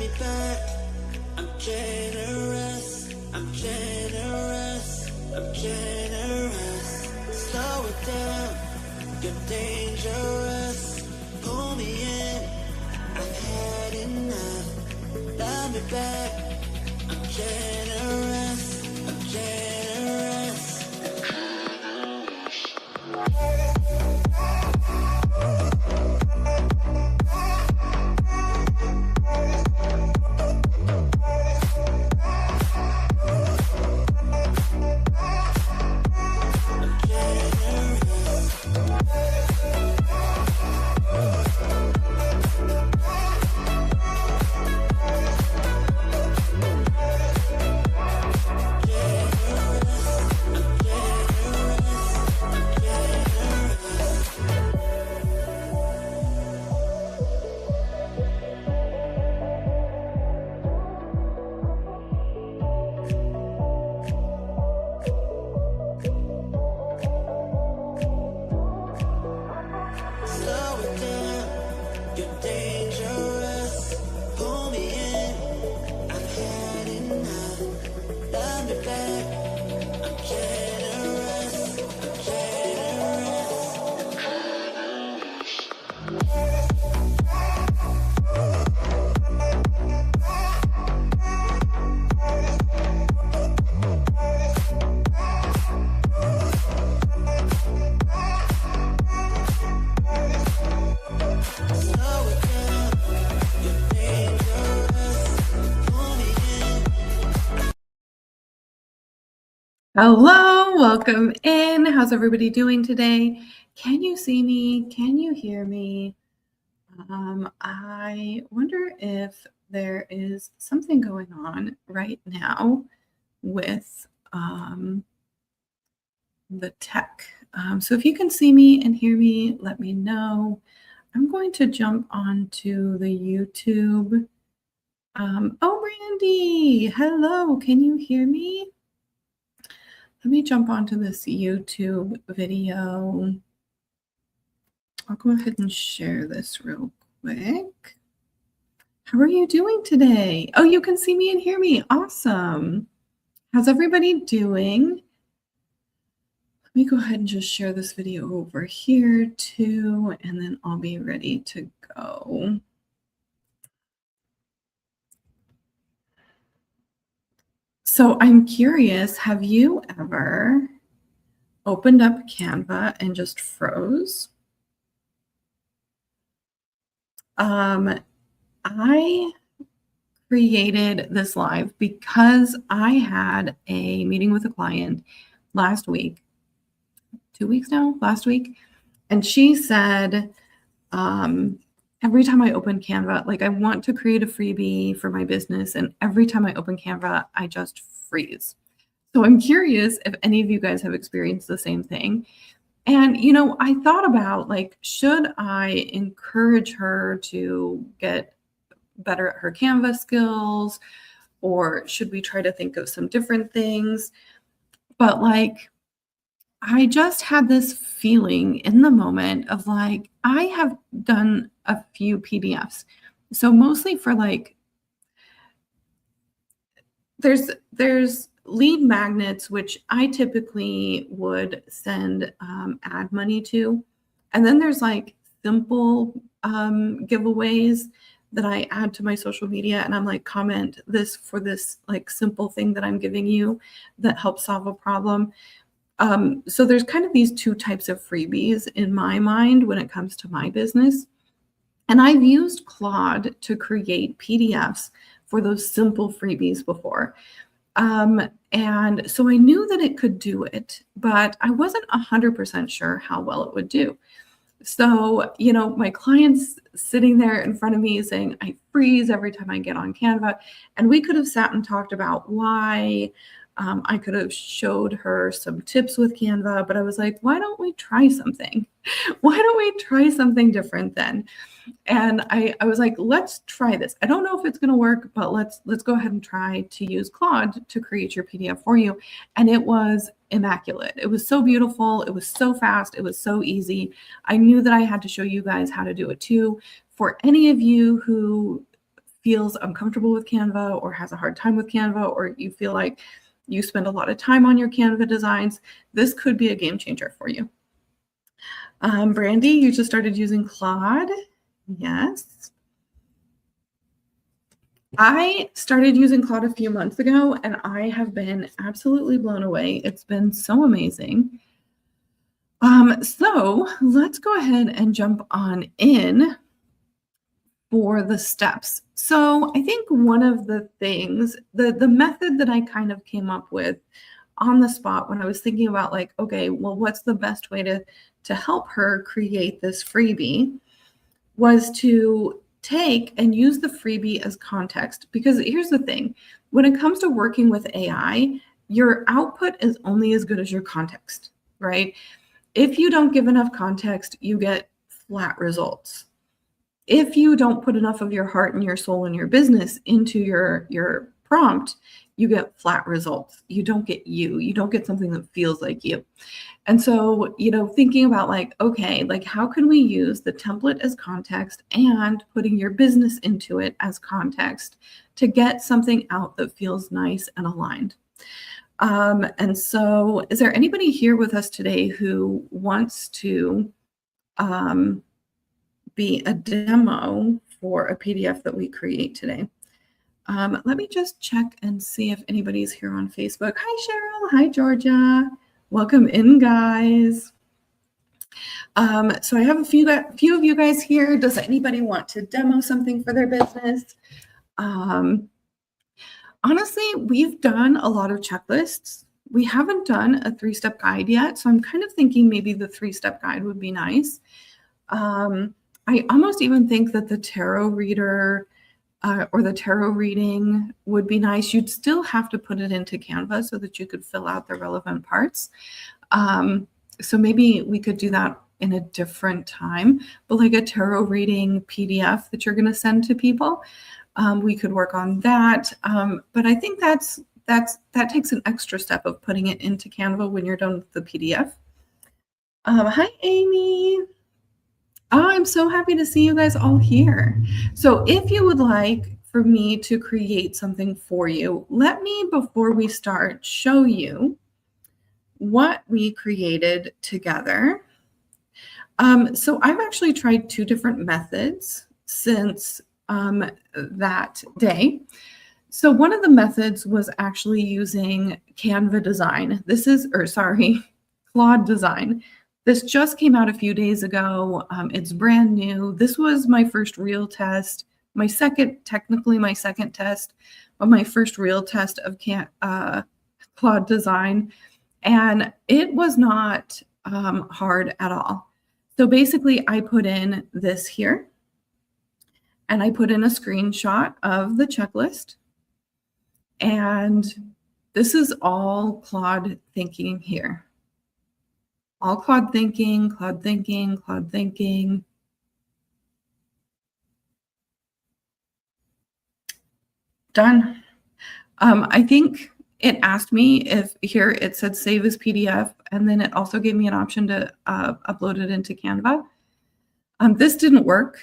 me back. I'm generous, I'm generous, I'm generous. Slow it down, you're dangerous. Pull me in, I've had enough. Love me back. I'm generous, I'm generous. Slow it down, you're dangerous. Pull me in, I've had enough. Love me back, I'm generous, I'm slow it down, you're dangerous. Pull me in. Hello, welcome in. How's everybody doing today? Can you see me? Can you hear me? I wonder if there is something going on right now with the tech. So if you can see me and hear me, let me know. I'm going to jump onto the YouTube. Oh, Randy, hello, can you hear me? Let me jump onto this YouTube video. I'll go ahead and share this real quick. How are you doing today? Oh, you can see me and hear me. Awesome. How's everybody doing? Let me go ahead and just share this video over here too, and then I'll be ready to go. So I'm curious, have you ever opened up Canva and just froze? I created this live because I had a meeting with a client last week, 2 weeks now, last week. And she said, every time I open Canva, like I want to create a freebie for my business. And every time I open Canva, I just freeze. So I'm curious if any of you guys have experienced the same thing. And, you know, I thought about like, should I encourage her to get better at her Canva skills, or should we try to think of some different things? But like, I just had this feeling in the moment of like, I have done a few PDFs. So mostly for like, there's lead magnets, which I typically would send ad money to. And then there's like simple giveaways that I add to my social media. And I'm like, comment this for this like simple thing that I'm giving you that helps solve a problem. So there's kind of these two types of freebies in my mind when it comes to my business. And I've used Claude to create PDFs for those simple freebies before. And so I knew that it could do it, but I wasn't 100% sure how well it would do. So, you know, my client's sitting there in front of me saying, I freeze every time I get on Canva. And we could have sat and talked about why. I could have showed her some tips with Canva, but I was like, why don't we try something? Why don't we try something different then? And I was like, let's try this. I don't know if it's going to work, but let's go ahead and try to use Claude to create your PDF for you. And it was immaculate. It was so beautiful. It was so fast. It was so easy. I knew that I had to show you guys how to do it too. For any of you who feels uncomfortable with Canva or has a hard time with Canva, or you feel like you spend a lot of time on your Canva designs, this could be a game changer for you. Brandy, you just started using Claude. Yes. I started using Claude a few months ago, and I have been absolutely blown away. It's been so amazing. So let's go ahead and jump on in for the steps. So I think one of the things, the method that I kind of came up with on the spot when I was thinking about like, okay, well, what's the best way to help her create this freebie, was to take and use the freebie as context. Because here's the thing, when it comes to working with AI, your output is only as good as your context, right? If you don't give enough context, you get flat results. If you don't put enough of your heart and your soul and your business into your prompt, you get flat results. You don't get you don't get something that feels like you. And so, thinking about like, okay, like how can we use the template as context and putting your business into it as context to get something out that feels nice and aligned? And so is there anybody here with us today who wants to be a demo for a PDF that we create today? Let me just check and see if anybody's here on Facebook. Hi, Cheryl. Hi, Georgia. Welcome in, guys. So I have a few of you guys here. Does anybody want to demo something for their business? Honestly, we've done a lot of checklists. We haven't done a 3-step guide yet. So I'm kind of thinking maybe the 3-step guide would be nice. I almost even think that the tarot reader or the tarot reading would be nice. You'd still have to put it into Canva so that you could fill out the relevant parts. So maybe we could do that in a different time, but like a tarot reading PDF that you're going to send to people, we could work on that. But I think that takes an extra step of putting it into Canva when you're done with the PDF. Hi, Amy. Oh, I'm so happy to see you guys all here. So if you would like for me to create something for you, let me, before we start, show you what we created together. So I've actually tried 2 different methods since that day. So one of the methods was actually using Canva design. Claude design. This just came out a few days ago. It's brand new. This was my first real test, technically my second test, but my first real test of Claude design. And it was not hard at all. So basically I put in this here, and I put in a screenshot of the checklist. And this is all Claude thinking here. All Claude thinking, Claude thinking, Claude thinking. Done. I think it asked me if here it said save as PDF, and then it also gave me an option to upload it into Canva. This didn't work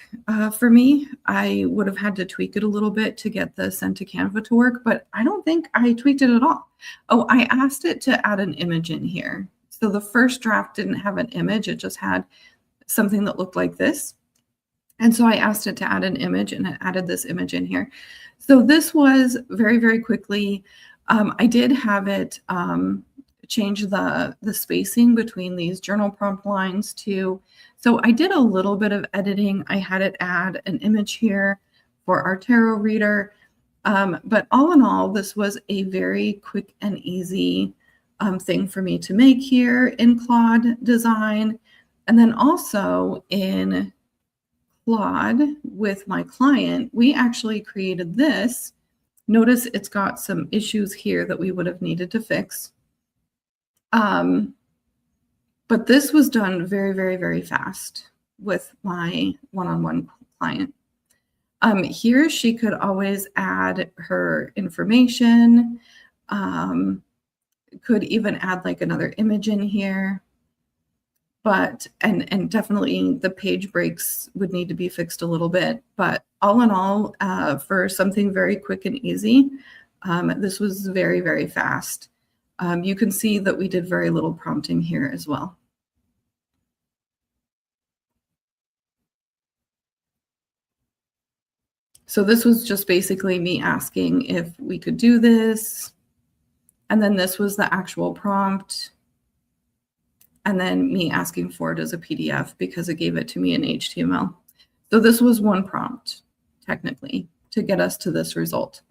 for me. I would have had to tweak it a little bit to get the send to Canva to work, but I don't think I tweaked it at all. Oh, I asked it to add an image in here. So the first draft didn't have an image. It just had something that looked like this. And so I asked it to add an image, and it added this image in here. So this was very, very quickly. I did have it change the spacing between these journal prompt lines too. So I did a little bit of editing. I had it add an image here for our tarot reader. But all in all, this was a very quick and easy thing for me to make here in Claude design. And then also in Claude with my client, we actually created this. Notice it's got some issues here that we would have needed to fix. But this was done very, very, very fast with my one-on-one client. Here she could always add her information, could even add like another image in here. but and definitely the page breaks would need to be fixed a little bit. But all in all, for something very quick and easy, this was very, very fast. You can see that we did very little prompting here as well. So this was just basically me asking if we could do this. And then this was the actual prompt. And then me asking for it as a PDF because it gave it to me in HTML. So this was one prompt, technically, to get us to this result.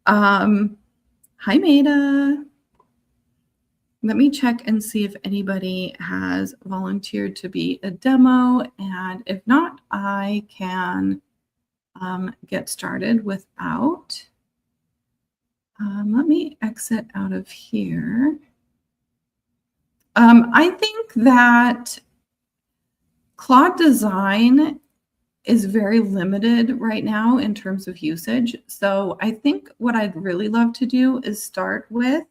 Hi, Maida. Let me check and see if anybody has volunteered to be a demo. And if not, I can get started without. Let me exit out of here. I think that Claude Design is very limited right now in terms of usage. So I think what I'd really love to do is start with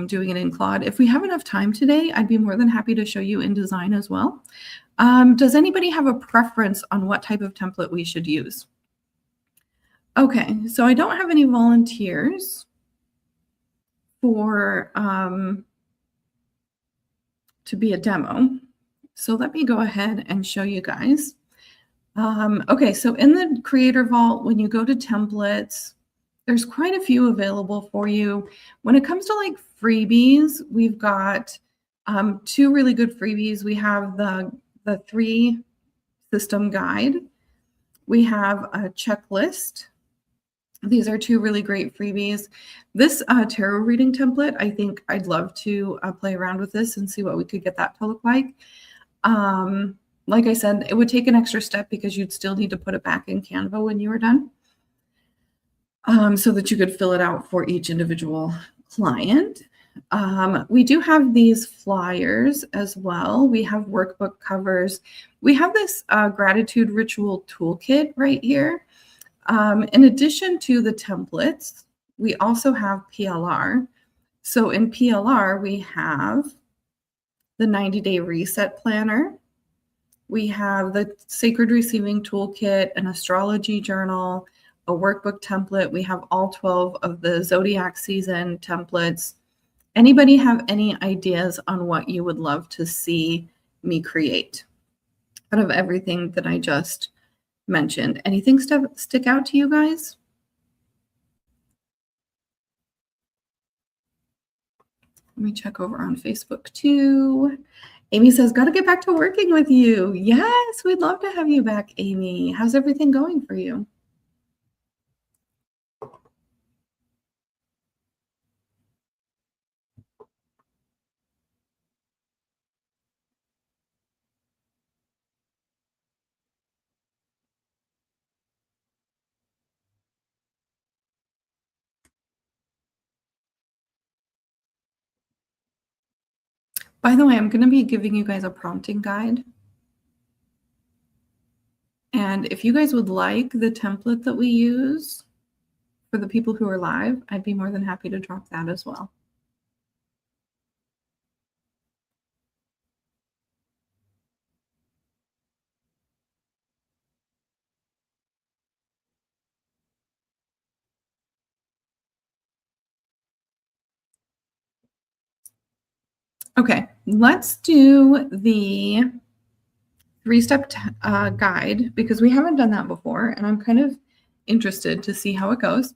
doing it in Claude. If we have enough time today, I'd be more than happy to show you InDesign as well. Does anybody have a preference on what type of template we should use? Okay, so I don't have any volunteers for to be a demo. So let me go ahead and show you guys. Okay, so in the Creator Vault, when you go to templates, there's quite a few available for you. When it comes to like freebies, we've got two really good freebies. We have the 3 system guide. We have a checklist. These are 2 really great freebies. This tarot reading template, I think I'd love to play around with this and see what we could get that to look like. Like I said, it would take an extra step because you'd still need to put it back in Canva when you were done, so that you could fill it out for each individual client. We do have these flyers as well. We have workbook covers. We have this gratitude ritual toolkit right here. In addition to the templates, we also have PLR. So in PLR, we have the 90-day reset planner. We have the Sacred Receiving Toolkit, an astrology journal, a workbook template. We have all 12 of the zodiac season templates. Anybody have any ideas on what you would love to see me create out of everything that I just mentioned? Anything stick out to you guys? Let me check over on Facebook too. Amy says, got to get back to working with you. Yes, we'd love to have you back, Amy. How's everything going for you? By the way, I'm going to be giving you guys a prompting guide. And if you guys would like the template that we use for the people who are live, I'd be more than happy to drop that as well. Okay, let's do the 3-step guide because we haven't done that before, and I'm kind of interested to see how it goes.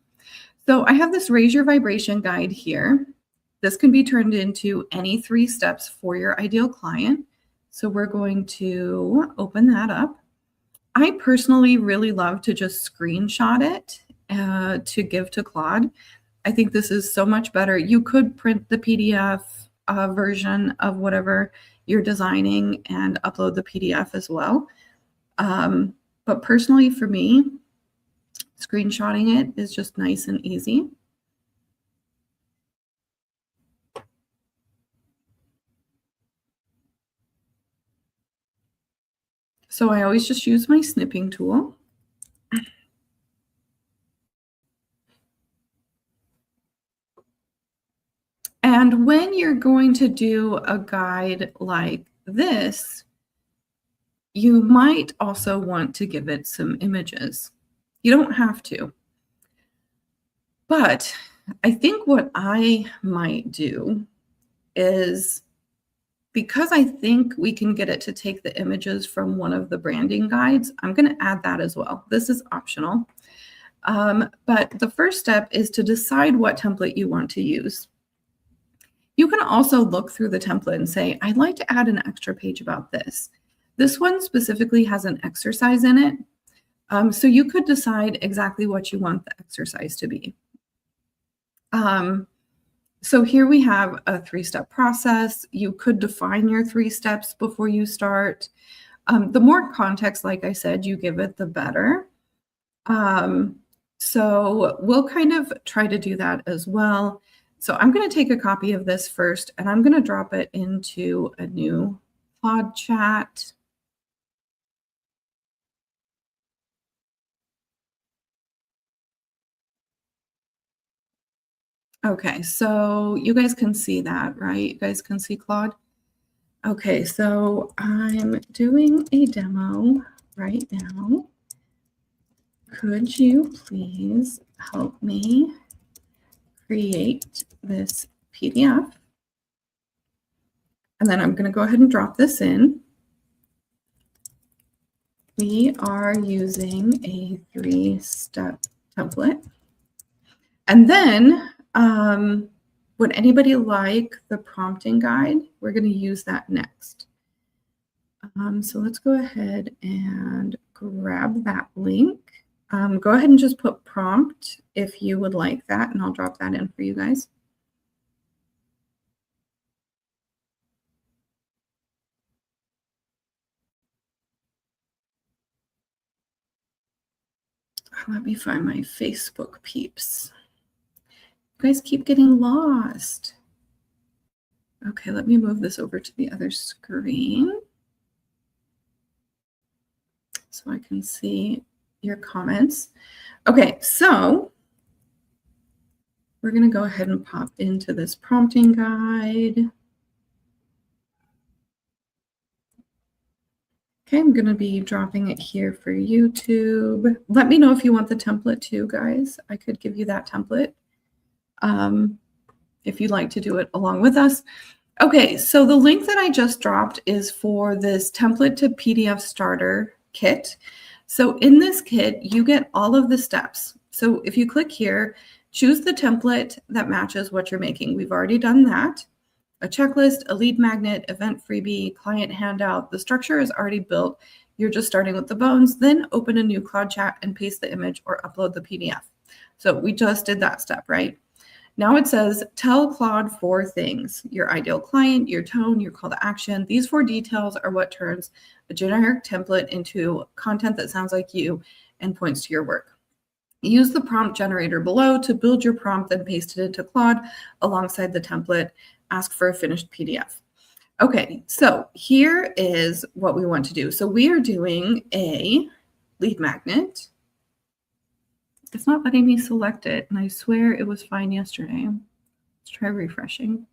So I have this Raise Your Vibration guide here. This can be turned into any 3 steps for your ideal client. So we're going to open that up. I personally really love to just screenshot it to give to Claude. I think this is so much better. You could print the PDF version of whatever you're designing and upload the PDF as well. But personally, for me, screenshotting it is just nice and easy. So I always just use my snipping tool. And when you're going to do a guide like this, you might also want to give it some images. You don't have to. But I think what I might do is, because I think we can get it to take the images from one of the branding guides, I'm going to add that as well. This is optional. But the first step is to decide what template you want to use. You can also look through the template and say, I'd like to add an extra page about this. This one specifically has an exercise in it. So you could decide exactly what you want the exercise to be. So here we have a 3-step process. You could define your 3 steps before you start. The more context, like I said, you give it, the better. So we'll kind of try to do that as well. So I'm going to take a copy of this first, and I'm going to drop it into a new Claude chat. Okay, so you guys can see that, right? You guys can see Claude? Okay, so I'm doing a demo right now. Could you please help me create this PDF? And then I'm going to go ahead and drop this in. We are using a 3-step template. And then would anybody like the prompting guide? We're going to use that next. So let's go ahead and grab that link. Go ahead and just put prompt if you would like that, and I'll drop that in for you guys. Let me find my Facebook peeps. You guys keep getting lost. Okay, let me move this over to the other screen so I can see your comments. Okay, so we're going to go ahead and pop into this prompting guide. Okay, I'm going to be dropping it here for YouTube. Let me know if you want the template too, guys. I could give you that template if you'd like to do it along with us. Okay, so the link that I just dropped is for this template to PDF starter kit. So in this kit, you get all of the steps. So if you click here, choose the template that matches what you're making. We've already done that. A checklist, a lead magnet, event freebie, client handout. The structure is already built. You're just starting with the bones. Then open a new Claude chat and paste the image or upload the PDF. So we just did that step, right? Now it says, tell Claude 4 things: your ideal client, your tone, your call to action. These 4 details are what turns a generic template into content that sounds like you and points to your work. Use the prompt generator below to build your prompt, then paste it into Claude alongside the template. Ask for a finished PDF. Okay, so here is what we want to do. So we are doing a lead magnet. It's not letting me select it, and I swear it was fine yesterday. Let's try refreshing.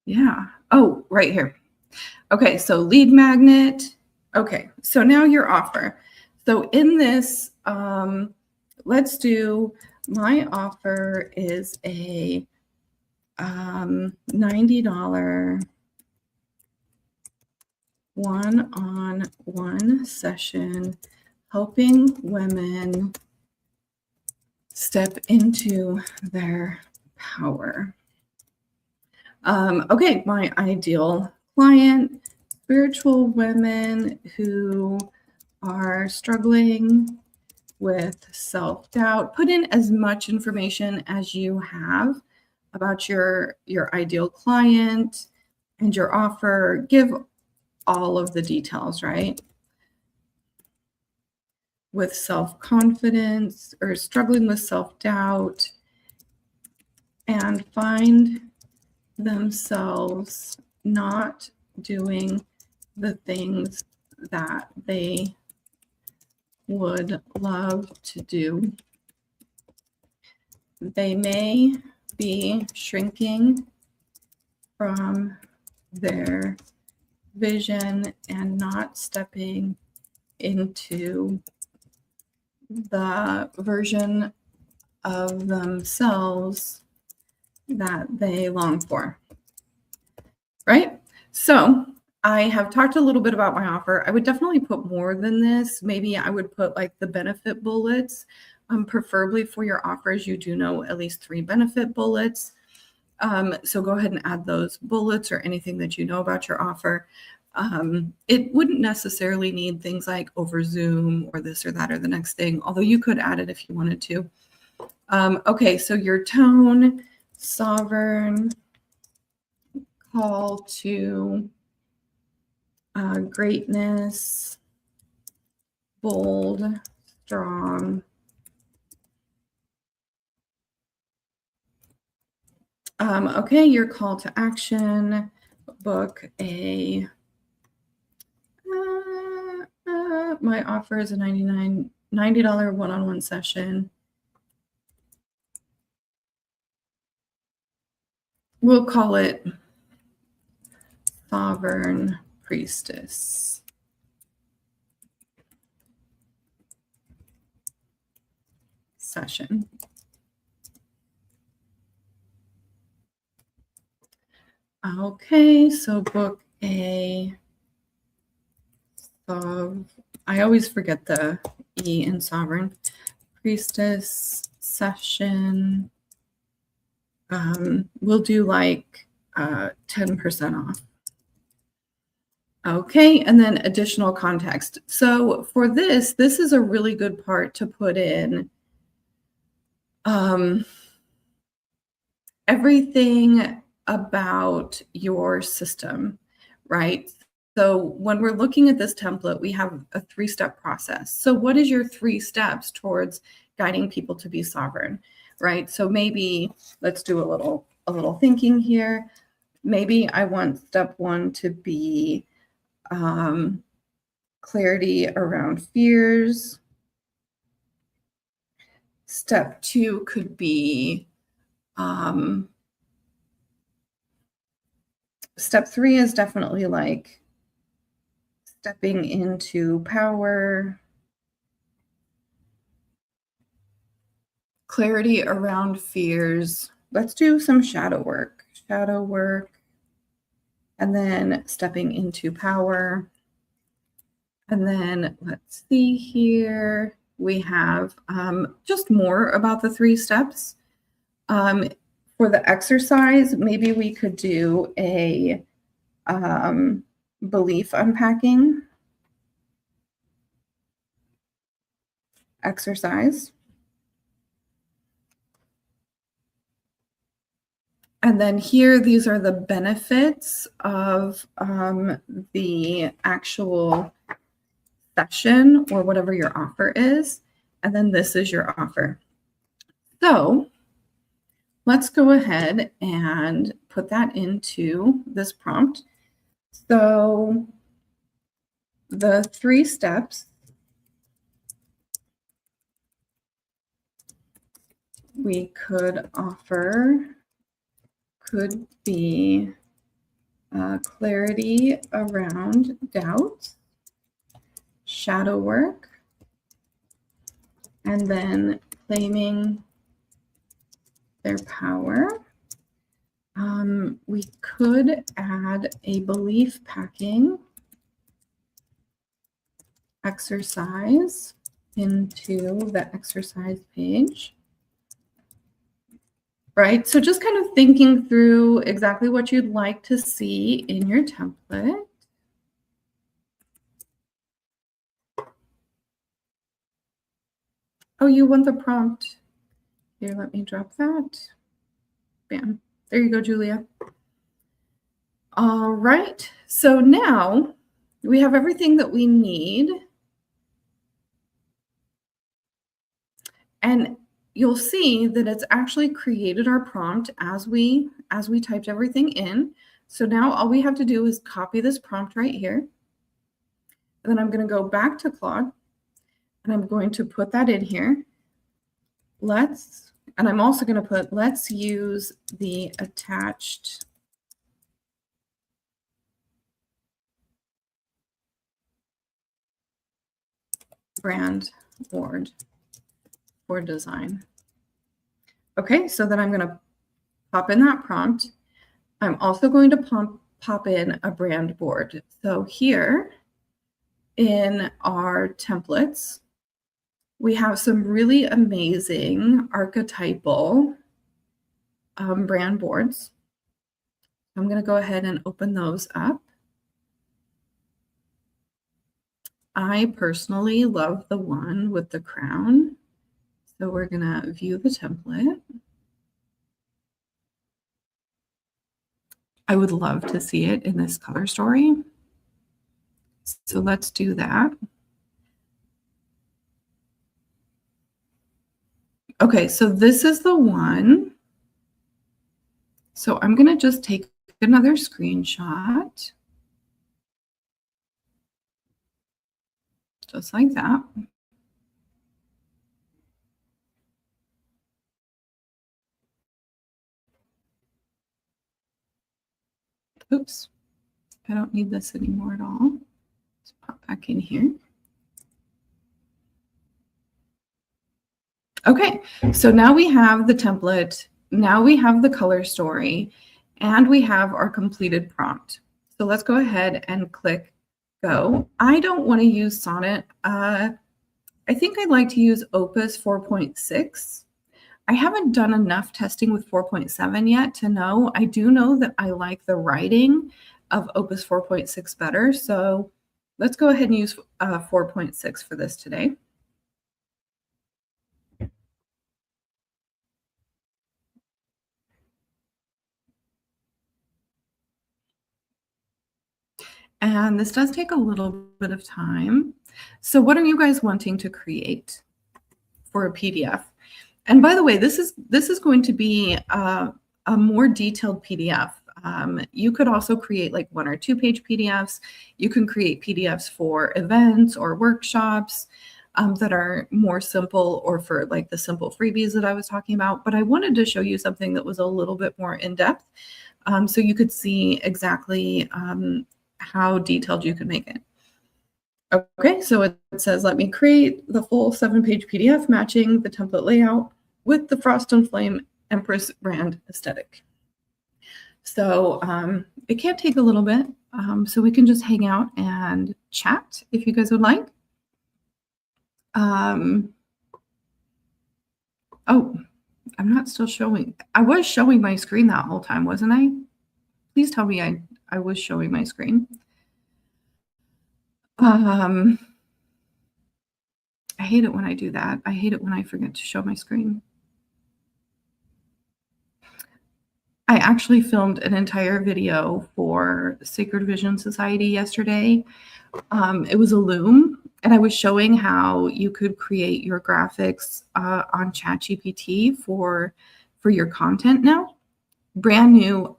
Yeah. Oh, right here. Okay, so lead magnet. Okay, so now your offer. So in this, let's do, my offer is a $90 one-on-one session helping women step into their power. Okay, my ideal client: spiritual women who are struggling with self-doubt. Put in as much information as you have about your ideal client and your offer. Give all of the details, right? With self-confidence or struggling with self-doubt, and find themselves not doing the things that they would love to do. They may be shrinking from their vision and not stepping into the version of themselves that they long for, right? So I have talked a little bit about my offer. I would definitely put more than this. Maybe I would put like the benefit bullets. Preferably for your offers, you do know at least 3 benefit bullets. So go ahead and add those bullets or anything that you know about your offer. It wouldn't necessarily need things like over Zoom or this or that or the next thing, although you could add it if you wanted to. Okay, so your tone, sovereign, call to greatness, bold, strong. Okay, your call to action, book a, my offer is a $90 one-on-one session. We'll call it Sovereign Priestess. Session. Okay, so book a, I always forget the E in sovereign, priestess session. We'll do like 10% off. Okay, and then additional context. So for this is a really good part to put in everything about your system, right? So when we're looking at this template, we have a 3-step process. So what is your 3 steps towards guiding people to be sovereign, right? So maybe let's do a little thinking here. Maybe I want step 1 to be clarity around fears. Step 2 could be step 3 is definitely like stepping into power, clarity around fears. Let's do some shadow work, and then stepping into power. And then let's see here, we have just more about the 3 steps. For the exercise, maybe we could do a belief unpacking exercise. And then here, these are the benefits of the actual session or whatever your offer is. And then this is your offer. So let's go ahead and put that into this prompt. So the 3 steps we could offer could be clarity around doubt, shadow work, and then claiming their power. We could add a belief packing exercise into the exercise page. Right, so just kind of thinking through exactly what you'd like to see in your template. Oh, you want the prompt. Here, let me drop that. Bam. There you go, Julia. All right, so now we have everything that we need. And you'll see that it's actually created our prompt as we typed everything in. So now all we have to do is copy this prompt right here. And then I'm going to go back to Claude. And I'm going to put that in here. And I'm also going to put, let's use the attached brand board for design. Okay, so then I'm going to pop in that prompt. I'm also going to pop in a brand board. So here in our templates, we have some really amazing archetypal brand boards. I'm going to go ahead and open those up. I personally love the one with the crown. So we're going to view the template. I would love to see it in this color story. So let's do that. Okay, so this is the one. So I'm going to just take another screenshot. Just like that. Oops, I don't need this anymore at all. Let's pop back in here. Okay, so now we have the template. Now we have the color story, and we have our completed prompt. So let's go ahead and click go. I don't want to use Sonnet. I think I'd like to use Opus 4.6. I haven't done enough testing with 4.7 yet to know. I do know that I like the writing of Opus 4.6 better. So let's go ahead and use 4.6 for this today. And this does take a little bit of time. So what are you guys wanting to create for a PDF? And by the way, this is going to be a more detailed PDF. You could also create like 1 or 2 page PDFs. You can create PDFs for events or workshops that are more simple, or for like the simple freebies that I was talking about. But I wanted to show you something that was a little bit more in depth, so you could see exactly how detailed you could make it. Okay, so it says, let me create the full 7-page PDF matching the template layout with the Frost and Flame Empress brand aesthetic. So it can take a little bit, so we can just hang out and chat if you guys would like. Oh, I'm not still showing. I was showing my screen that whole time, wasn't I? Please tell me I was showing my screen. I hate it when I do that. I hate it when I forget to show my screen. I actually filmed an entire video for Sacred Vision Society yesterday. It was a loom, and I was showing how you could create your graphics on ChatGPT for your content now. Brand new.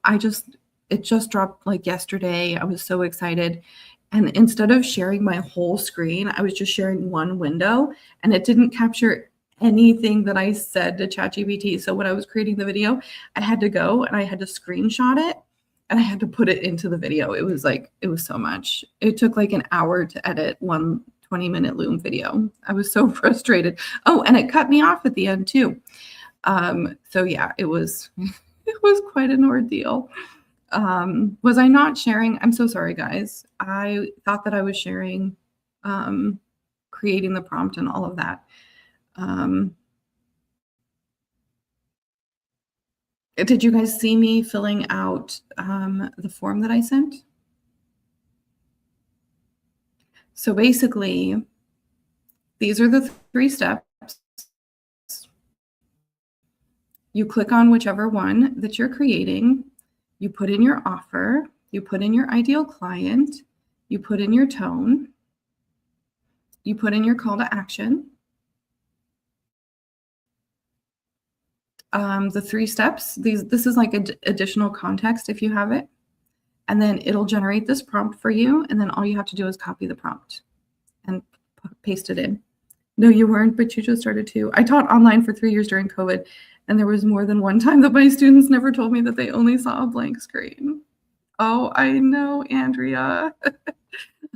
It just dropped like yesterday. I was so excited. And instead of sharing my whole screen, I was just sharing one window, and it didn't capture anything that I said to ChatGPT. So when I was creating the video, I had to go and I had to screenshot it, and I had to put it into the video. It was so much. It took like an hour to edit one 20-minute loom video. I was so frustrated. Oh, and it cut me off at the end too. So yeah, it was quite an ordeal. Was I not sharing? I'm so sorry, guys. I thought that I was sharing creating the prompt and all of that. Did you guys see me filling out the form that I sent? So basically, these are the 3 steps. You click on whichever one that you're creating. You put in your offer, you put in your ideal client, you put in your tone, you put in your call to action. The 3 steps, this is like additional context if you have it. And then it'll generate this prompt for you. And then all you have to do is copy the prompt and paste it in. No, you weren't, but you just started too. I taught online for 3 years during COVID, and there was more than one time that my students never told me that they only saw a blank screen. Oh, I know, Andrea.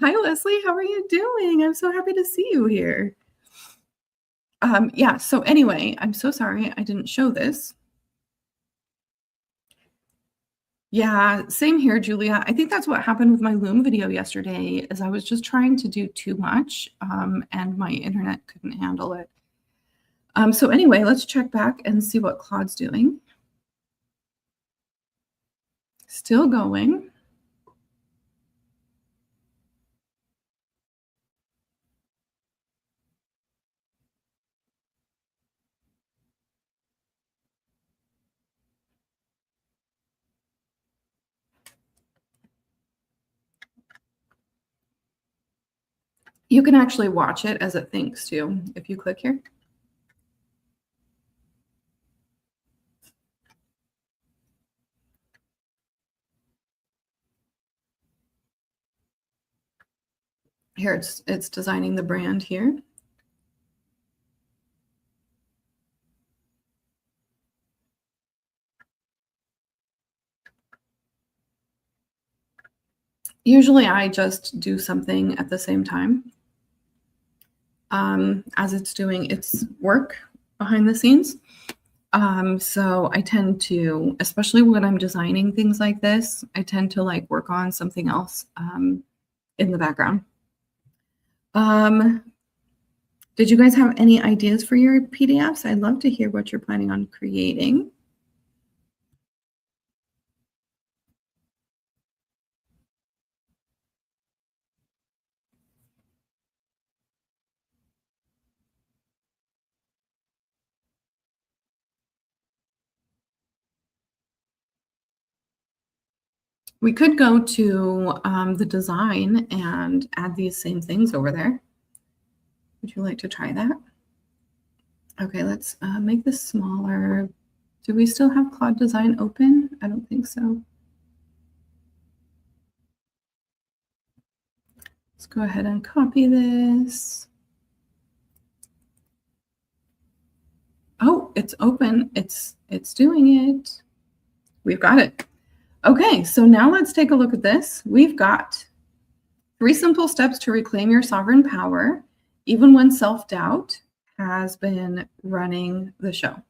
Hi, Leslie. How are you doing? I'm so happy to see you here. Yeah, so anyway, I'm so sorry I didn't show this. Yeah, same here, Julia. I think that's what happened with my Loom video yesterday is I was just trying to do too much, and my internet couldn't handle it. So anyway, let's check back and see what Claude's doing. Still going. You can actually watch it as it thinks too, if you click here. Here, it's designing the brand here. Usually I just do something at the same time as it's doing its work behind the scenes. So I tend to, especially when I'm designing things like this, I tend to like work on something else in the background. Did you guys have any ideas for your PDFs? I'd love to hear what you're planning on creating. We could go to the design and add these same things over there. Would you like to try that? Okay, let's make this smaller. Do we still have Claude Design open? I don't think so. Let's go ahead and copy this. Oh, it's open. It's doing it. We've got it. Okay, so now let's take a look at this. We've got 3 simple steps to reclaim your sovereign power, even when self-doubt has been running the show.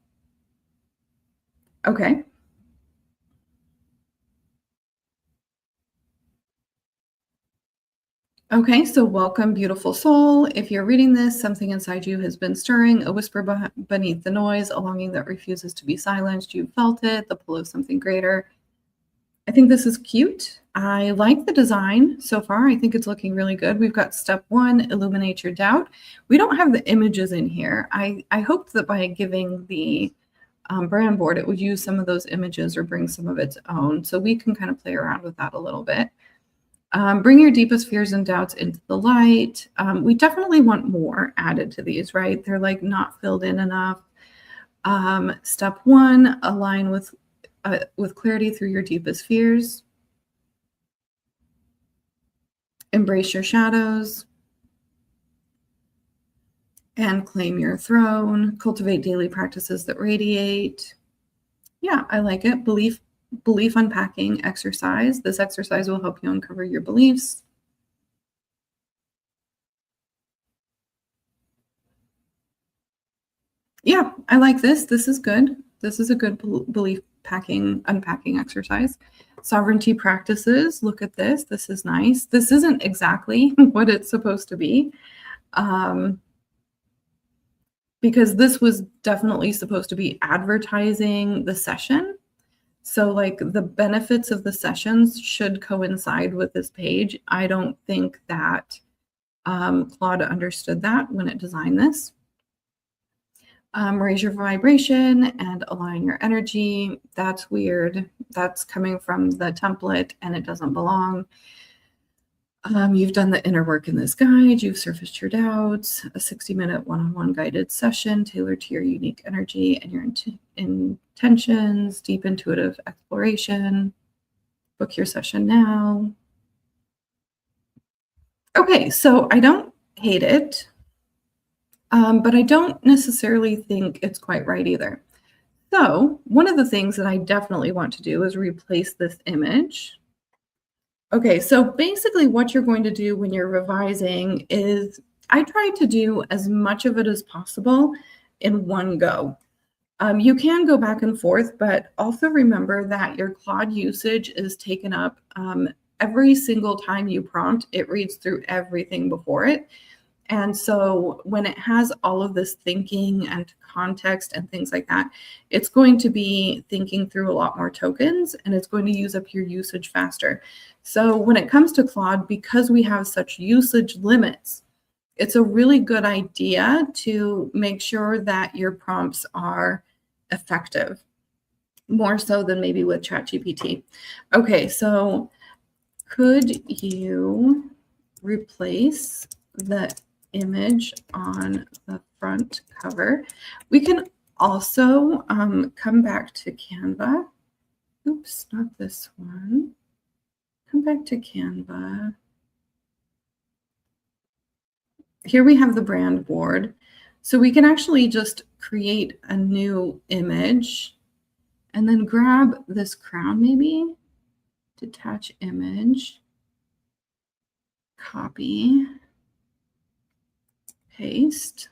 Okay. Okay, so welcome, beautiful soul. If you're reading this, something inside you has been stirring, a whisper beneath the noise, a longing that refuses to be silenced. You felt it, the pull of something greater. I think this is cute. I like the design so far. I think it's looking really good. We've got step 1, illuminate your doubt. We don't have the images in here. I hoped that by giving the brand board, it would use some of those images or bring some of its own. So we can kind of play around with that a little bit. Bring your deepest fears and doubts into the light. We definitely want more added to these, right? They're like not filled in enough. Step 1, align with clarity through your deepest fears. Embrace your shadows and claim your throne. Cultivate daily practices that radiate. Yeah, I like it. Belief unpacking exercise. This exercise will help you uncover your beliefs. Yeah, I like this. This is good. This is a good belief unpacking exercise. Sovereignty practices. Look at this. This is nice. This isn't exactly what it's supposed to be. Because this was definitely supposed to be advertising the session. So like the benefits of the sessions should coincide with this page. I don't think that Claude understood that when it designed this. Raise your vibration and align your energy. That's weird. That's coming from the template and it doesn't belong. You've done the inner work in this guide. You've surfaced your doubts. A 60-minute one-on-one guided session tailored to your unique energy and your intentions. Deep intuitive exploration. Book your session now. Okay, so I don't hate it. but I don't necessarily think it's quite right either. So one of the things that I definitely want to do is replace this image. Okay, so basically what you're going to do when you're revising is I try to do as much of it as possible in one go. You can go back and forth, but also remember that your Claude usage is taken up every single time you prompt. It reads through everything before it. And so when it has all of this thinking and context and things like that, it's going to be thinking through a lot more tokens and it's going to use up your usage faster. So when it comes to Claude, because we have such usage limits, it's a really good idea to make sure that your prompts are effective, more so than maybe with ChatGPT. Okay, so could you replace the image on the front cover? We can also come back to Canva. Oops, not this one. Come back to Canva. Here we have the brand board. So we can actually just create a new image and then grab this crown maybe, detach image, copy, paste.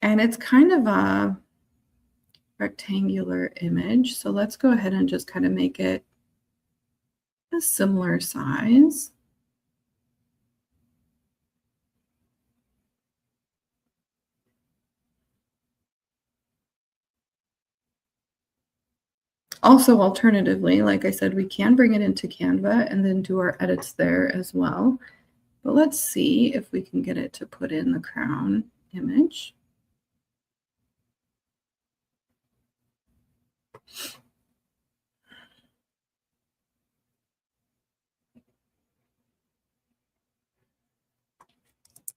And it's kind of a rectangular image. So let's go ahead and just kind of make it a similar size. Also, alternatively, like I said, we can bring it into Canva and then do our edits there as well. But let's see if we can get it to put in the crown image.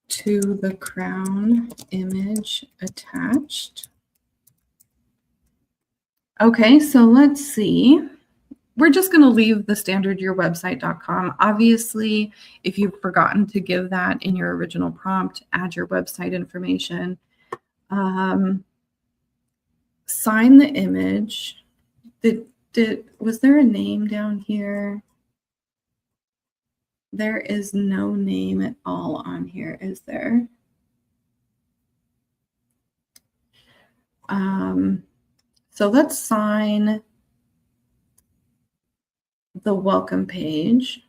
To the crown image attached. Okay, so let's see. We're just going to leave the standard yourwebsite.com. Obviously, if you've forgotten to give that in your original prompt, add your website information. Sign the image. Was there a name down here? There is no name at all on here, is there? So let's sign the welcome page.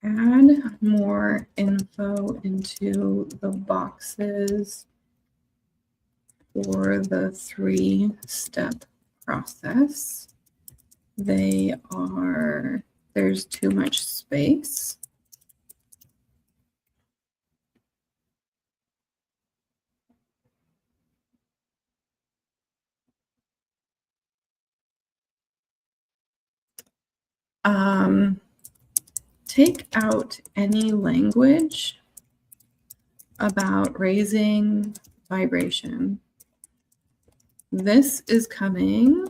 Add more info into the boxes for the 3-step process. There's too much space. Take out any language about raising vibration. This is coming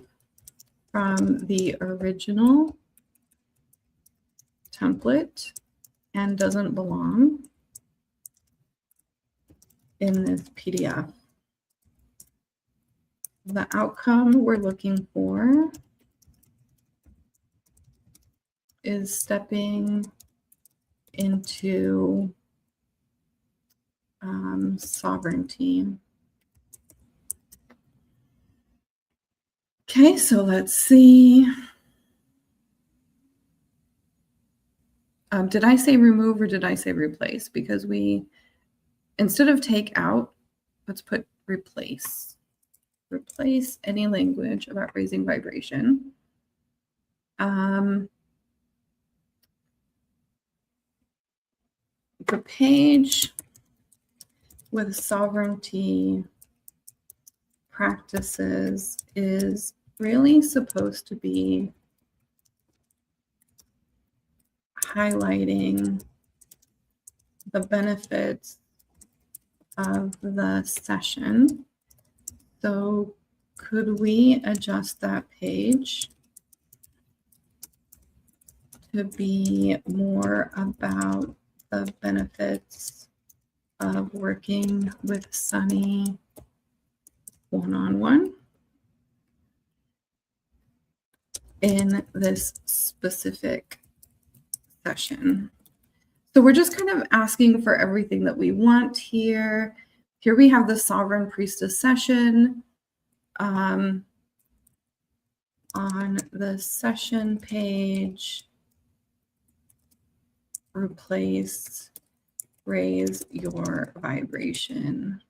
from the original template and doesn't belong in this PDF. The outcome we're looking for is stepping into sovereignty. Okay, so let's see. Did I say remove or did I say replace? Because instead of take out, let's put replace. Replace any language about raising vibration. The page with sovereignty practices is really supposed to be highlighting the benefits of the session. So could we adjust that page to be more about the benefits of working with Sunny one-on-one in this specific session? So we're just kind of asking for everything that we want here. Here we have the Sovereign Priestess session. On the session page, replace raise your vibration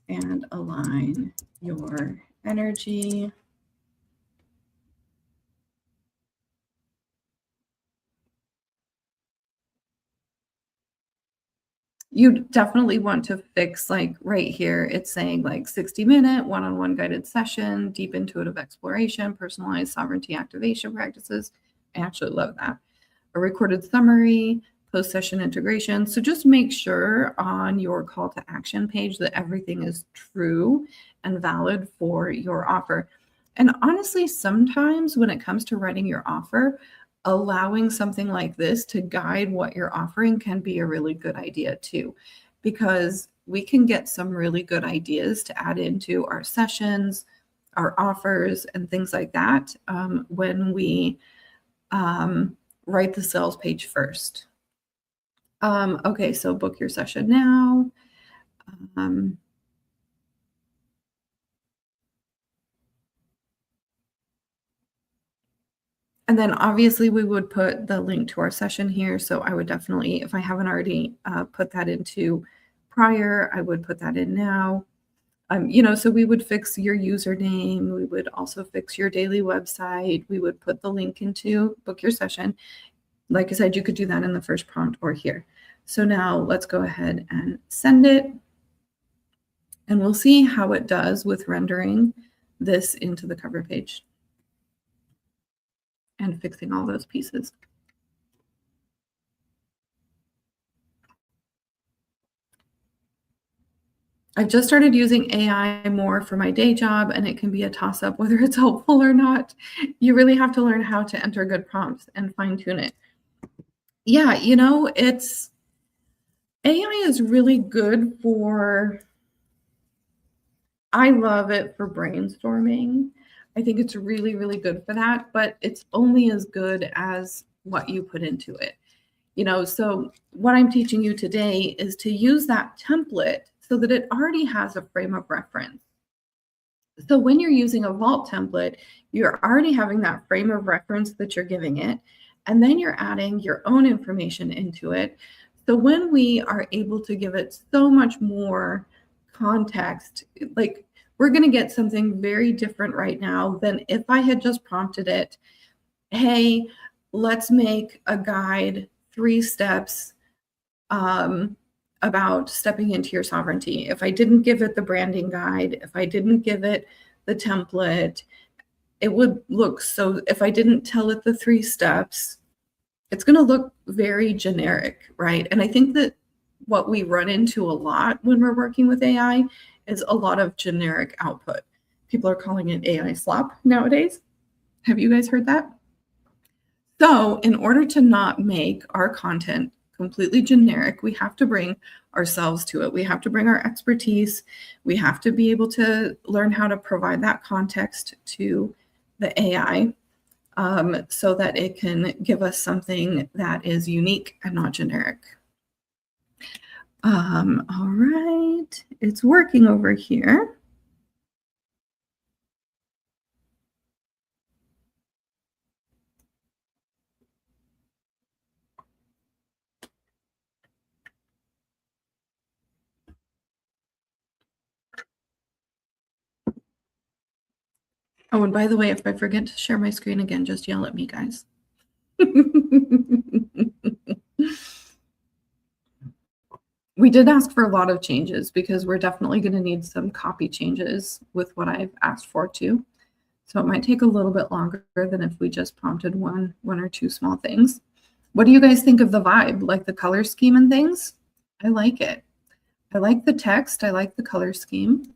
and align your energy. You definitely want to fix, like right here, it's saying like 60-minute one-on-one guided session, deep intuitive exploration, personalized sovereignty activation practices. I actually love that. A recorded summary, post-session integration. So just make sure on your call to action page that everything is true and valid for your offer. And honestly, sometimes when it comes to writing your offer, allowing something like this to guide what you're offering can be a really good idea too, because we can get some really good ideas to add into our sessions, our offers, and things like that when we write the sales page first. Okay, so book your session now. And then obviously we would put the link to our session here. So I would definitely, if I haven't already put that into prior, I would put that in now. So we would fix your username. We would also fix your daily website. We would put the link into book your session. Like I said, you could do that in the first prompt or here. So now let's go ahead and send it. And we'll see how it does with rendering this into the cover page and fixing all those pieces. I've just started using AI more for my day job, and it can be a toss-up whether it's helpful or not. You really have to learn how to enter good prompts and fine-tune it. Yeah, AI is really good for, I love it for brainstorming. I think it's really, really good for that, but it's only as good as what you put into it. So what I'm teaching you today is to use that template so that it already has a frame of reference. So when you're using a vault template, you're already having that frame of reference that you're giving it, and then you're adding your own information into it. So when we are able to give it so much more context, like we're going to get something very different right now than if I had just prompted it, hey, let's make a guide, 3 steps about stepping into your sovereignty. If I didn't give it the branding guide, if I didn't give it the template, it would look so, if I didn't tell it the 3 steps, it's going to look very generic, right? And I think that what we run into a lot when we're working with AI is a lot of generic output. People are calling it AI slop nowadays. Have you guys heard that? So in order to not make our content completely generic, we have to bring ourselves to it. We have to bring our expertise. We have to be able to learn how to provide that context to the AI so that it can give us something that is unique and not generic. All right, it's working over here. Oh, and by the way, if I forget to share my screen again, just yell at me, guys. We did ask for a lot of changes because we're definitely going to need some copy changes with what I've asked for too. So it might take a little bit longer than if we just prompted one or two small things. What do you guys think of the vibe? Like the color scheme and things? I like it. I like the text. I like the color scheme.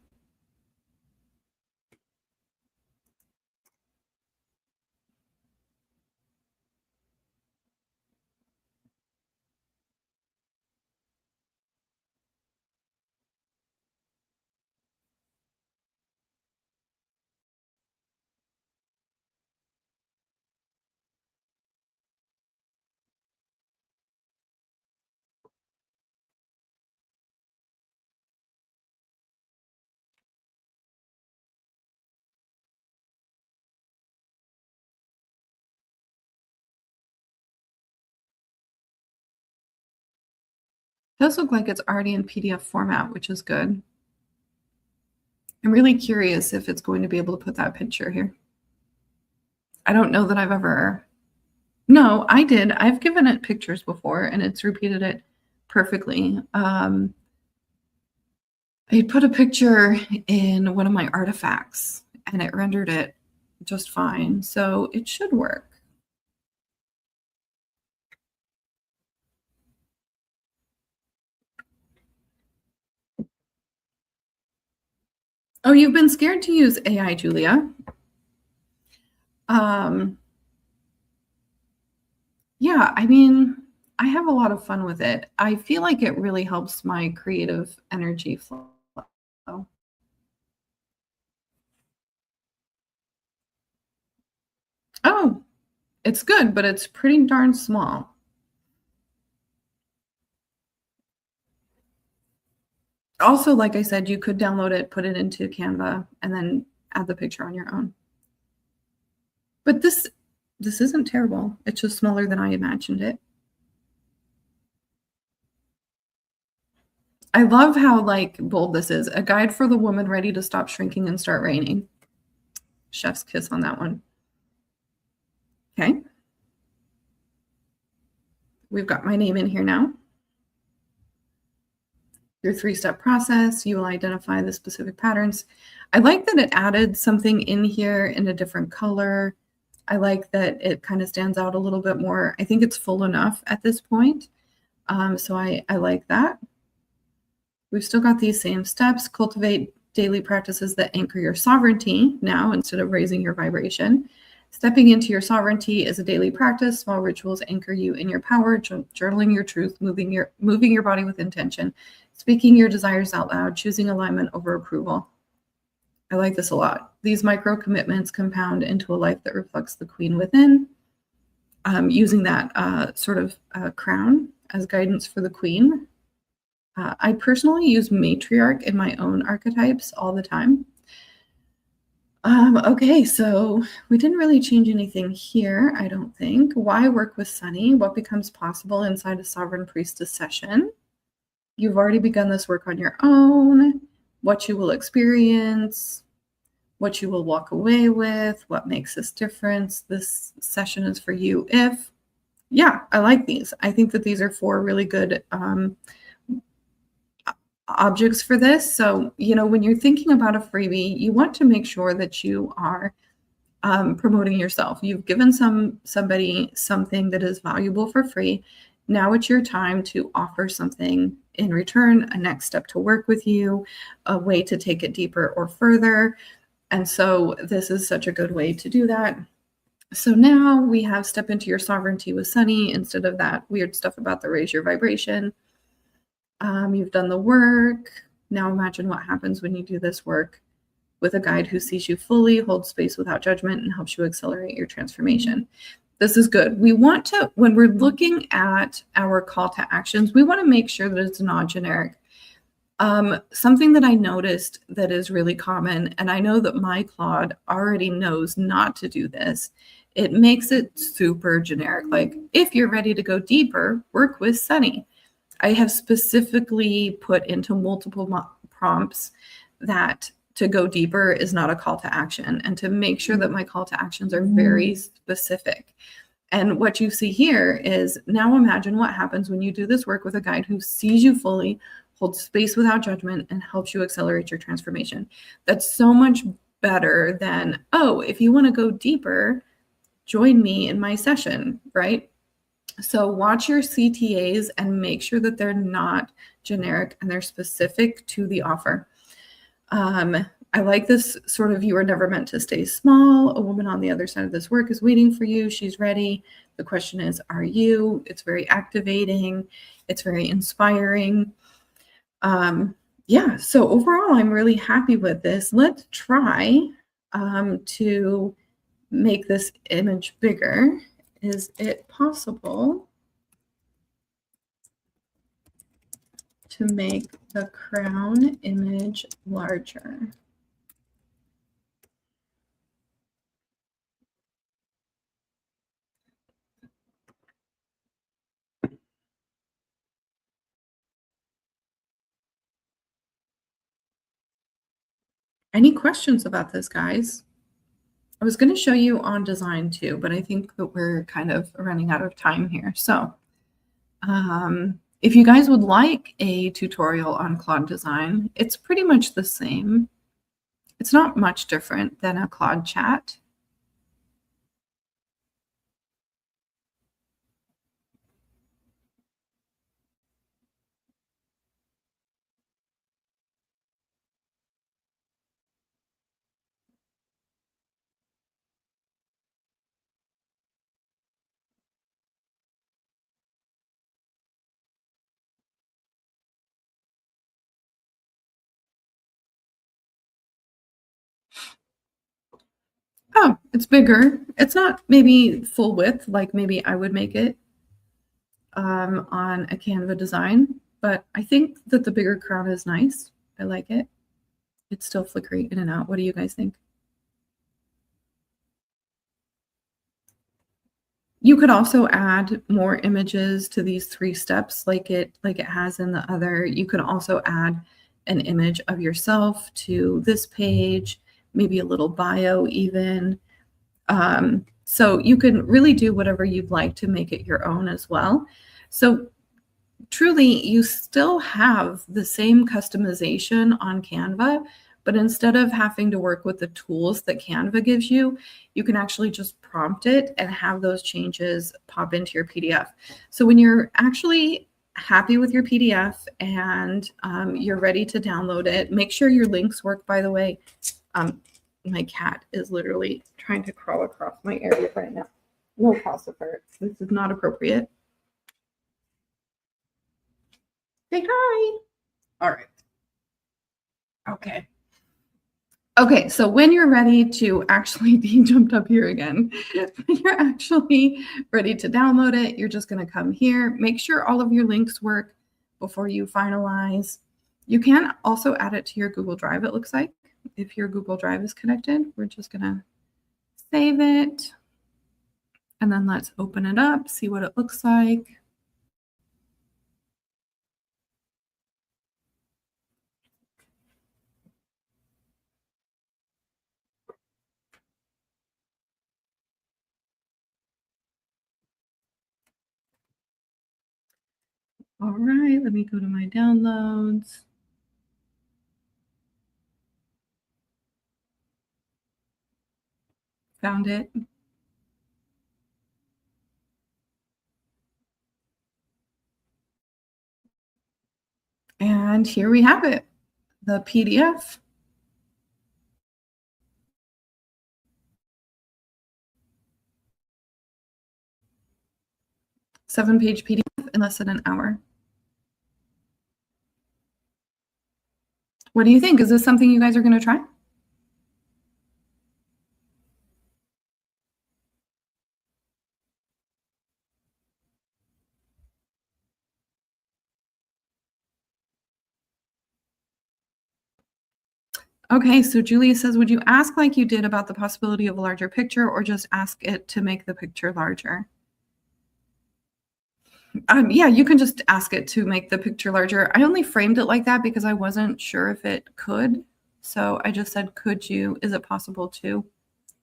It does look like it's already in PDF format, which is good. I'm really curious if it's going to be able to put that picture here. I don't know that I've ever. No, I did. I've given it pictures before and it's repeated it perfectly. I put a picture in one of my artifacts and it rendered it just fine. So it should work. Oh, you've been scared to use AI, Julia. Yeah, I mean, I have a lot of fun with it. I feel like it really helps my creative energy flow. Oh, it's good, but it's pretty darn small. Also, like I said, you could download it, put it into Canva, and then add the picture on your own. But this isn't terrible. It's just smaller than I imagined it. I love how like bold this is. A guide for the woman ready to stop shrinking and start reigning. Chef's kiss on that one. Okay. We've got my name in here now. Your 3-step process, you will identify the specific patterns. I like that it added something in here in a different color. I like that it kind of stands out a little bit more. I think it's full enough at this point. So I like that. We've still got these same steps. Cultivate daily practices that anchor your sovereignty now instead of raising your vibration. Stepping into your sovereignty is a daily practice. Small rituals anchor you in your power, journaling your truth, moving your body with intention, speaking your desires out loud, choosing alignment over approval. I like this a lot. These micro commitments compound into a life that reflects the queen within. Using that sort of crown as guidance for the queen. I personally use matriarch in my own archetypes all the time. Okay, so we didn't really change anything here, I don't think. Why work with Sunny? What becomes possible inside a sovereign priestess session? You've already begun this work on your own. What you will experience, what you will walk away with, what makes this difference. This session is for you if. Yeah, I like these. I think that these are 4 really good objects for this. So, when you're thinking about a freebie, you want to make sure that you are promoting yourself. You've given somebody something that is valuable for free. Now it's your time to offer something in return, a next step to work with you, a way to take it deeper or further. And so this is such a good way to do that. So now we have step into your sovereignty with Sunny instead of that weird stuff about the raise your vibration. You've done the work. Now imagine what happens when you do this work with a guide who sees you fully, holds space without judgment, and helps you accelerate your transformation. This is good. We want to, when we're looking at our call to actions, we want to make sure that it's not generic. Something that I noticed that is really common, and I know that my Claude already knows not to do this, it makes it super generic. Like, if you're ready to go deeper, work with Sunny. I have specifically put into multiple prompts that to go deeper is not a call to action, and to make sure that my call to actions are very specific. And what you see here is, now imagine what happens when you do this work with a guide who sees you fully, holds space without judgment, and helps you accelerate your transformation. That's so much better than, oh, if you want to go deeper, join me in my session, right? So watch your CTAs and make sure that they're not generic and they're specific to the offer. I like this sort of, you are never meant to stay small. A woman on the other side of this work is waiting for you. She's ready. The question is, are you? It's very activating. It's very inspiring. Yeah, so overall, I'm really happy with this. Let's try to make this image bigger. Is it possible to make the crown image larger? Any questions about this, guys? I was going to show you on design too, but I think that we're kind of running out of time here. So if you guys would like a tutorial on Claude design, it's pretty much the same. It's not much different than a Claude chat. Oh, it's bigger. It's not maybe full width, like maybe I would make it on a Canva design, but I think that the bigger crown is nice. I like it. It's still flickering in and out. What do you guys think? You could also add more images to these 3 steps like it has in the other. You could also add an image of yourself to this page, maybe a little bio even. So you can really do whatever you'd like to make it your own as well. So truly, you still have the same customization on Canva, but instead of having to work with the tools that Canva gives you, you can actually just prompt it and have those changes pop into your PDF. So when you're actually happy with your PDF and you're ready to download it, make sure your links work, by the way. My cat is literally trying to crawl across my area right now. No Calcifer. This is not appropriate. Say hi. All right. Okay. Okay, so when you're ready to actually be jumped up here again, when you're actually ready to download it, you're just going to come here. Make sure all of your links work before you finalize. You can also add it to your Google Drive, it looks like. If your Google Drive is connected, we're just going to save it. And then let's open it up, see what it looks like. All right, let me go to my downloads. Found it. And here we have it, the PDF. Seven-page PDF in less than an hour. What do you think? Is this something you guys are going to try? Okay, so Julia says, would you ask like you did about the possibility of a larger picture, or just ask it to make the picture larger? Yeah, you can just ask it to make the picture larger. I only framed it like that because I wasn't sure if it could. So I just said, could you, is it possible to?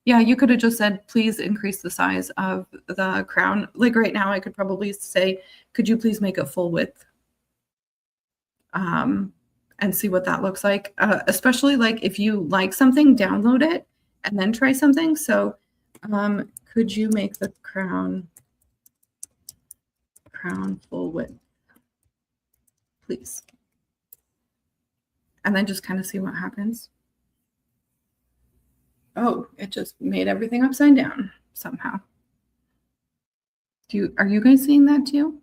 Yeah, you could have just said, please increase the size of the crown. Like right now, I could probably say, could you please make it full width? And see what that looks like. Especially like if you like something, download it and then try something. So could you make the crown full width, please? And then just kind of see what happens. Oh, it just made everything upside down somehow. Are you guys seeing that too?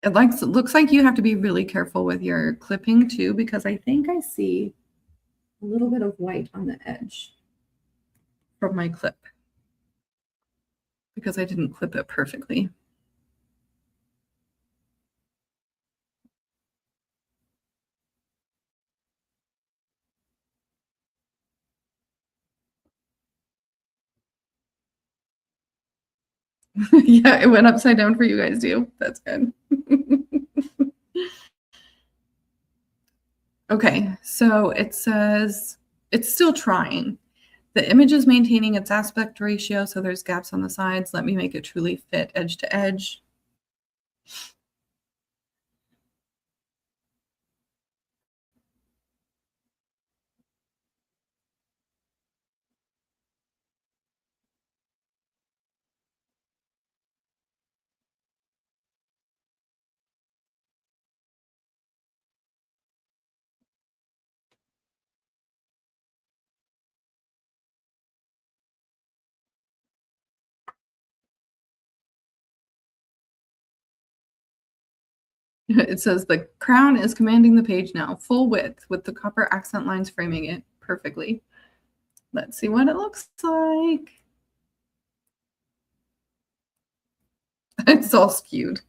It looks like you have to be really careful with your clipping too, because I think I see a little bit of white on the edge from my clip because I didn't clip it perfectly. Yeah, it went upside down for you guys too. That's good. Okay, so it says it's still trying. The image is maintaining its aspect ratio, so there's gaps on the sides. Let me make it truly fit edge to edge. It says the crown is commanding the page now, full width, with the copper accent lines framing it perfectly. Let's see what it looks like. It's all skewed.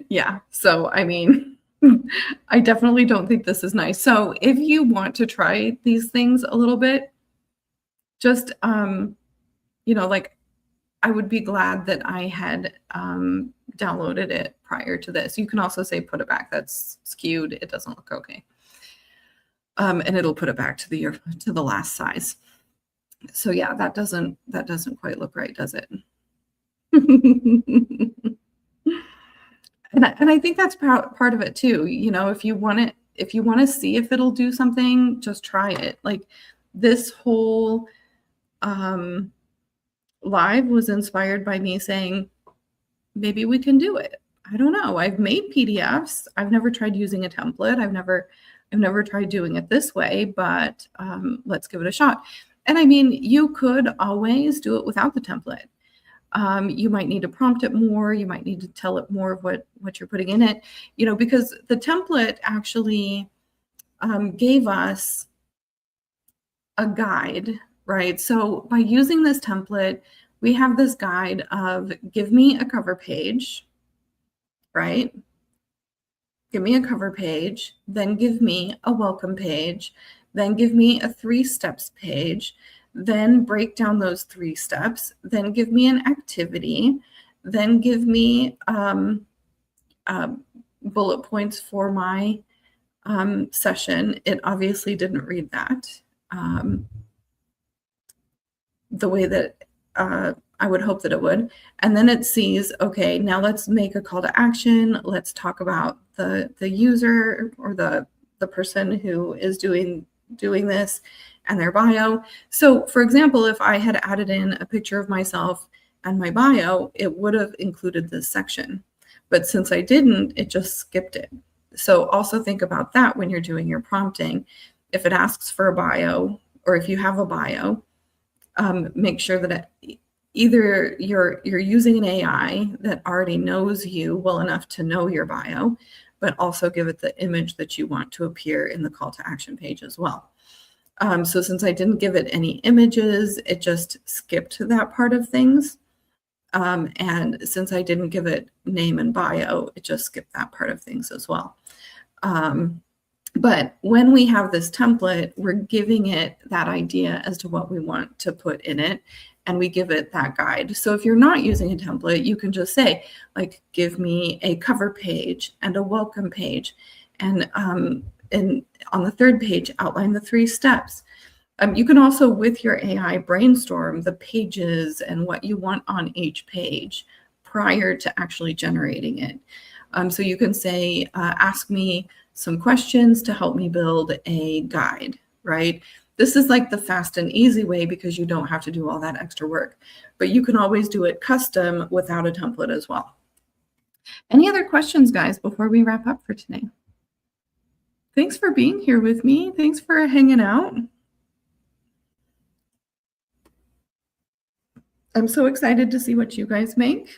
Yeah, so I mean, I definitely don't think this is nice. So if you want to try these things a little bit, just like I would be glad that I had downloaded it prior to this. You can also say put it back. That's skewed. It doesn't look okay. And it'll put it back to the last size. So yeah, that doesn't quite look right, does it? And I think that's part of it too. If you want to see if it'll do something, just try it. Like this whole live was inspired by me saying, maybe we can do it. I don't know. I've made PDFs. I've never tried using a template. I've never tried doing it this way, but let's give it a shot. And I mean, you could always do it without the template. You might need to prompt it more. You might need to tell it more of what you're putting in it, because the template actually gave us a guide, right? So by using this template, we have this guide of give me a cover page, right? Give me a cover page, then give me a welcome page, then give me a 3 steps page, then break down those 3 steps, then give me an activity, then give me bullet points for my session. It obviously didn't read that the way that I would hope that it would. And then it sees, okay, now let's make a call to action. Let's talk about the user or the person who is doing this and their bio. So for example, if I had added in a picture of myself and my bio, it would have included this section. But since I didn't, it just skipped it. So also think about that when you're doing your prompting. If it asks for a bio, or if you have a bio, make sure that either you're using an AI that already knows you well enough to know your bio, but also give it the image that you want to appear in the call to action page as well. So since I didn't give it any images, it just skipped that part of things. And since I didn't give it name and bio, it just skipped that part of things as well. But when we have this template, we're giving it that idea as to what we want to put in it, and we give it that guide. So if you're not using a template, you can just say, like, give me a cover page and a welcome page. And on the third page, outline the 3 steps. You can also, with your AI, brainstorm the pages and what you want on each page prior to actually generating it. So you can say, ask me some questions to help me build a guide, right? This is like the fast and easy way because you don't have to do all that extra work, but you can always do it custom without a template as well. Any other questions, guys, before we wrap up for today? Thanks for being here with me. Thanks for hanging out. I'm so excited to see what you guys make.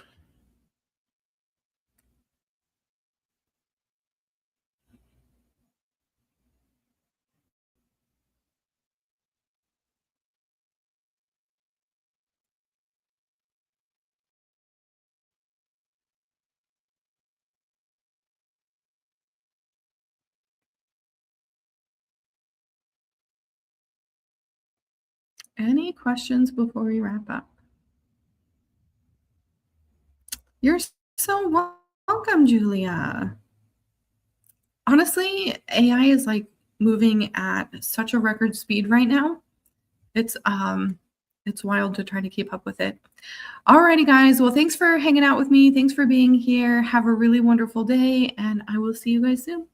Any questions before we wrap up? You're so welcome, Julia. Honestly, AI is like moving at such a record speed right now. It's wild to try to keep up with it. Alrighty, guys. Well, thanks for hanging out with me. Thanks for being here. Have a really wonderful day, and I will see you guys soon.